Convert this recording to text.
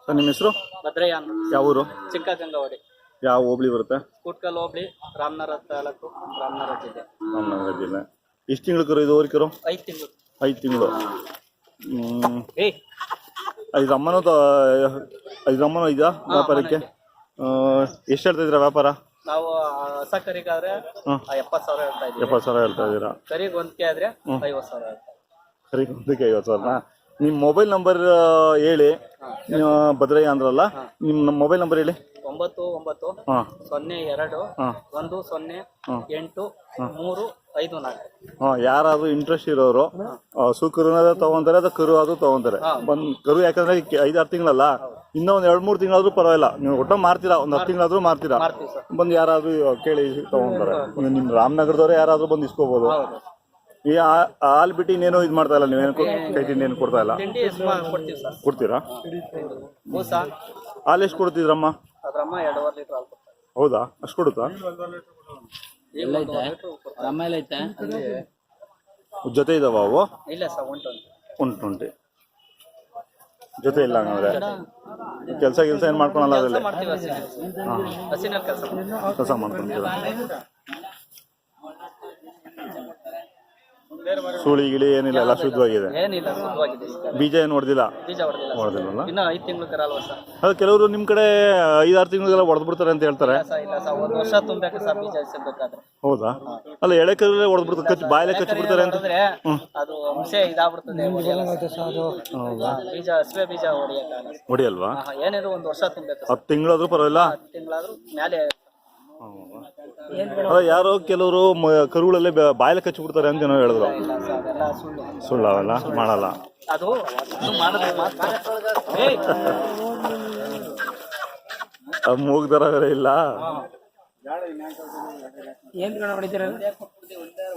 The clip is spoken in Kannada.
ಸರ್ ನಿಮ್ಮ ಹೆಸರು? ಭದ್ರಯ್ಯ ಅಂತ. ಯಾವ ಊರು? ಚಿಕ್ಕಗಂಗವಾಡಿ. ಯಾವ ಹೋಬಳಿ ಬರುತ್ತೆ? ಕೂಟ್ಕಲ್ ಹೋಬಳಿ, ರಾಮನಗರ ತಾಲೂಕು, ರಾಮನಗರ ಜಿಲ್ಲೆ. ರಾಮನಗರ ಜಿಲ್ಲೆ. ಎಷ್ಟು ತಿಂಗಳು ಕರು ಇದು? ಕರು 5 ತಿಂಗಳು. 5 ತಿಂಗಳು. ಏ 5 ಅಮ್ಮನೂ ಇದೆಯಾ ವ್ಯಾಪಾರಕ್ಕೆ? ಎಷ್ಟು ಹೇಳ್ತಾ ಇದ್ದೀರಾ ವ್ಯಾಪಾರ? ನಾವು ಹೊಸ ಕರಿಗಾದ್ರೆ 70,000 ಹೇಳ್ತಾ ಇದ್ದೀವಿ. 70,000 ಹೇಳ್ತಾ ಇದ್ದೀರಾ? ಕರಿಗೆ ಒಂದಕ್ಕೆ ಆದ್ರೆ 50,000 ಹೇಳ್ತಾ ಇದ್ದೀವಿ. ಕರಿಗೆ ಒಂದಕ್ಕೆ 50,000. ನಿಮ್ಮ ಮೊಬೈಲ್ ನಂಬರ್ ಹೇಳಿ. ಭದ್ರಯ್ಯ ಅಂದ್ರಲ್ಲ, ನಿಮ್ಮ ಮೊಬೈಲ್ ನಂಬರ್ ಹೇಳಿ. 9902100834. ಯಾರಾದ್ರೂ ಇಂಟ್ರೆಸ್ಟ್ ಇರೋರು ಕರುನ ತಗೊಂತಾರೆ, ಅದು ಕರು ಅದು ತಗೊಂತಾರೆ. ಬಂದ್ ಕರು ಯಾಕಂದ್ರೆ 5-6 ತಿಂಗಳಲ್ಲ, ಇನ್ನೂ ಒಂದು 2-3 ತಿಂಗಳಾದ್ರೂ ಪರವಾಗಿಲ್ಲ. ನೀವು ಒಟ್ಟ ಮಾರ್ತೀರಾ, ಒಂದು 10 ತಿಂಗಳಾದ್ರೂ ಮಾರ್ತೀರಾ. ಬಂದು ಯಾರಾದ್ರೂ ಕೇಳಿ ತಗೊಂತಾರೆ. ನಿಮ್ಮ ರಾಮನಗರದವ್ರೆ ಯಾರಾದ್ರೂ ಬಂದು ಇಸ್ಕೋಬಹುದು. ಈ ಹಾಲು ಬಿಟ್ಟು ಇನ್ನೇನು ಇದು ಮಾಡ್ತಾ ಇಲ್ಲ, ನೀವೇನು ಕೈ ತಿಂಡಿ ಏನು ಕೊಡ್ತಾ ಇಲ್ಲ? ಕೊಡ್ತೀರಾ? ಹಾಲು ಎಷ್ಟು ಕೊಡ್ತಿದ್ರಮ್ಮ? ಹೌದಾ, ಅಷ್ಟು ಕೊಡುತ್ತಾ? ಜೊತೆ ಇದಾವ ಅವು? 120 ಜೊತೆ ಇಲ್ಲ ಹಂಗಂದ್ರೆ ಕೆಲಸ ಏನು ಮಾಡ್ಕೊಳಲ್ಲ ಅದರಲ್ಲಿ? ಕೆಲಸ ಮಾಡ್ಕೊಂತೀರ? ಸುಳಿ ಗಿಳಿ ಏನಿಲ್ಲ, ಎಲ್ಲ ಶುದ್ಧವಾಗಿದೆ. ಬೀಜ ಏನು ಹೊಡೆದಿಲ್ಲ? ಹೊಡೆದಿಲ್ಲ. ಅದು ಕೆಲವರು ನಿಮ್ಮ ಕಡೆ 5-6 ತಿಂಗಳಿಗೆಲ್ಲ ಹೊಡೆದ್ ಬಿಡ್ತಾರೆ ಅಂತ ಹೇಳ್ತಾರೆ. ಹೌದಾ? ಅಲ್ಲ, ಎಳೆ ಕಲ್ಲೇ ಹೊಡೆದ್ಬಿಡ್ತಾರೆ, ಬಾಯಲ್ಲೇ ಕಚ್ಚಿ ಬಿಡ್ತಾರೆ ಅಂತ. ಹೊಡಿಯಲ್ವಾ? 10 ತಿಂಗಳಾದ್ರೂ ಪರವಾಗಿಲ್ಲ. ಅಲ್ಲ, ಯಾರೋ ಕೆಲವರು ಕರುಗಳಲ್ಲೇ ಬಾಯಲ್ಲೇ ಕಚ್ಚಿ ಬಿಡ್ತಾರೆ ಅಂತ ಏನೋ ಹೇಳಿದ್ರು. ಸುಳ್ಳು, ಅವೆಲ್ಲ ಮಾಡಲ್ಲ. ಮೂಗ್ದರ ಬೇರೆ ಇಲ್ಲ.